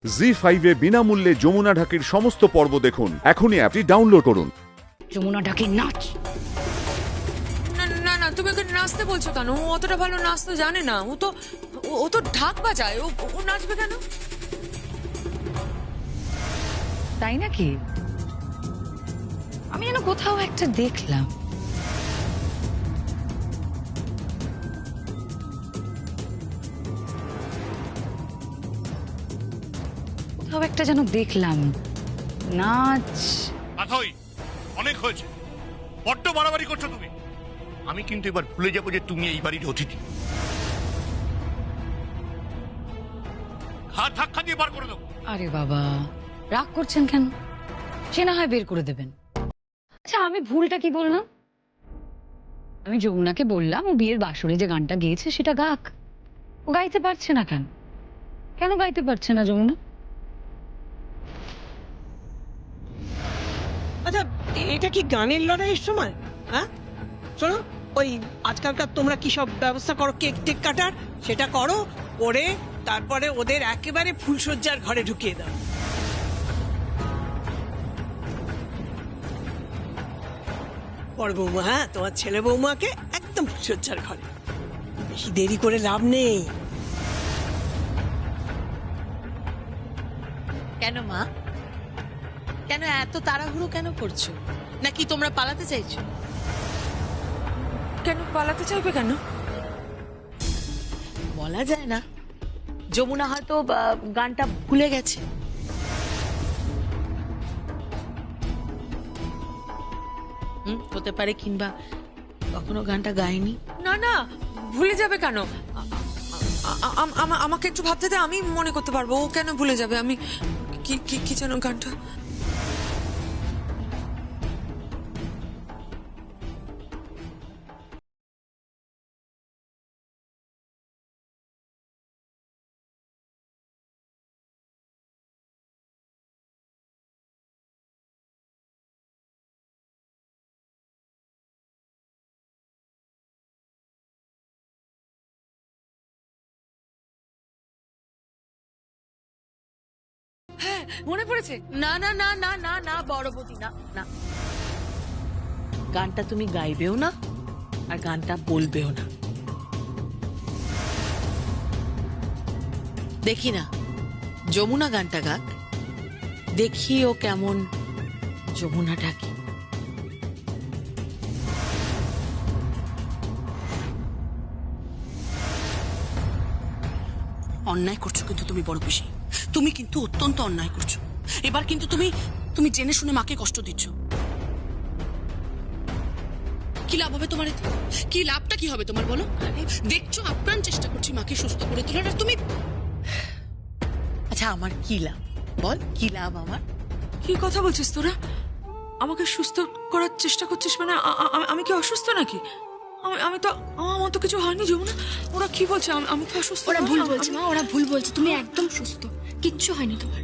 জি5 এ বিনামূল্যে যমুনা ঢাকির সমস্ত পর্ব দেখুন। এখনই অ্যাপটি ডাউনলোড করুন। যমুনা ঢাকির নাচ। না না না, তুমি ওকে নাচতে বলছো কেন? ও অতটা ভালো নাচতে জানে না। ও তো ঢাক বাজায়। ও নাচবে কেন? তাই নাকি? আমি যেন কোথাও একটা দেখলাম। কোথাও একটা যেন দেখলাম নাচ। আথই, অনেক হয়েছে, বড্ড বাড়াবাড়ি করছো তুমি। আমি কিন্তু এবার ভুলে যাবো যে তুমি এই বাড়ির অতিথি। হাত ধাক্কা দিয়ে বার করে দেবো। আরে বাবা, রাগ করছেন কেন? সে না হয় বের করে দেবেন। আচ্ছা, আমি ভুলটা কি বললাম? আমি যমুনাকে বললাম ও বিয়ের বাসরে যে গানটা গেয়েছে সেটা গাক। ও গাইতে পারছে না কেন? কেন গাইতে পারছে না যমুনা? আচ্ছা, এটা কি গানের লড়াইয়ের সময়? হ্যাঁ, শোনো, ওই আজকালকার তোমরা কি সব ব্যবস্থা করো, কেক টেক কাটার, সেটা করো, করে তারপরে ওদের একেবারে ফুলসজ্জার ঘরে ঢুকিয়ে দাও। বড় বৌমা, হ্যাঁ, তোমার ছেলে বৌমাকে একদম ফুলসজ্জার ঘরে। বেশি দেরি করে লাভ নেই। কেন মা? কেন এত তাড়াহুড়ো কেন করছো? নাকি তোমরা পালাতে চাইছো? কেন পালাতে চাইবে কেন? বলা যায় না। যমুনা হয়তো গানটা ভুলে গেছে। হতে পারে, কিংবা কখনো গানটা গায়নি। না না, ভুলে যাবে কেন? আমাকে একটু ভাবতে দে, আমি মনে করতে পারবো। ও কেন ভুলে যাবে? আমি কি যেন গানটা। হ্যাঁ, মনে পড়েছে। না না না না না না, বড় বৌদি, না না, গানটা তুমি গাইবেও না আর গানটা বলবেও না। দেখি না যমুনা গানটা গাক, দেখি ও কেমন যমুনা ডাকে। অন্যায় করছো কিন্তু তুমি, বড় পিসি। তুমি কিন্তু অত্যন্ত অন্যায় করছো। এবার কিন্তু তুমি জেনে শুনে মাকে কষ্ট দিচ্ছ। কি লাভ হবে তোমার এতে? কি লাভটা কি হবে তোমার, বলো? দেখছো, আপ্রাণ চেষ্টা করছি মাকে সুস্থ করে তোলার, আর তুমি। আচ্ছা, আমার কি লাভ বল? কি লাভ আমার? কি কথা বলছিস তোরা? আমাকে সুস্থ করার চেষ্টা করছিস মানে? আমি কি অসুস্থ নাকি? আমি তো, আমার তো কিছু হয়নি যমুনা। ওরা কি বলছে? আমি কি অসুস্থ? ওরা ভুল বলছে মা, ওরা ভুল বলছে। তুমি একদম সুস্থ, কিচ্ছু হয়নি তোমার।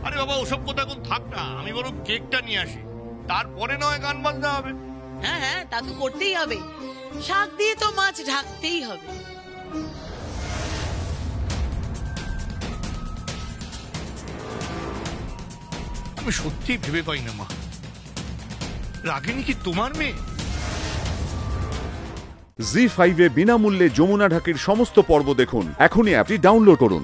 আরে বাবা, ওসব কথা এখন থাক না। আমি বরং কেকটা নিয়ে আসি, তারপরে নয় গান বাজনা হবে। হ্যাঁ হ্যাঁ, তা তো করতেই হবে। শাক দিয়ে তো মাছ ঢাকতেই হবে। আমি সত্যিই ভেবে পাই না মা, রাগিনী কি তোমার মেয়ে? জি5 এ বিনামূল্যে যমুনা ঢাকির সমস্ত পর্ব দেখুন। এখনই অ্যাপটি ডাউনলোড করুন।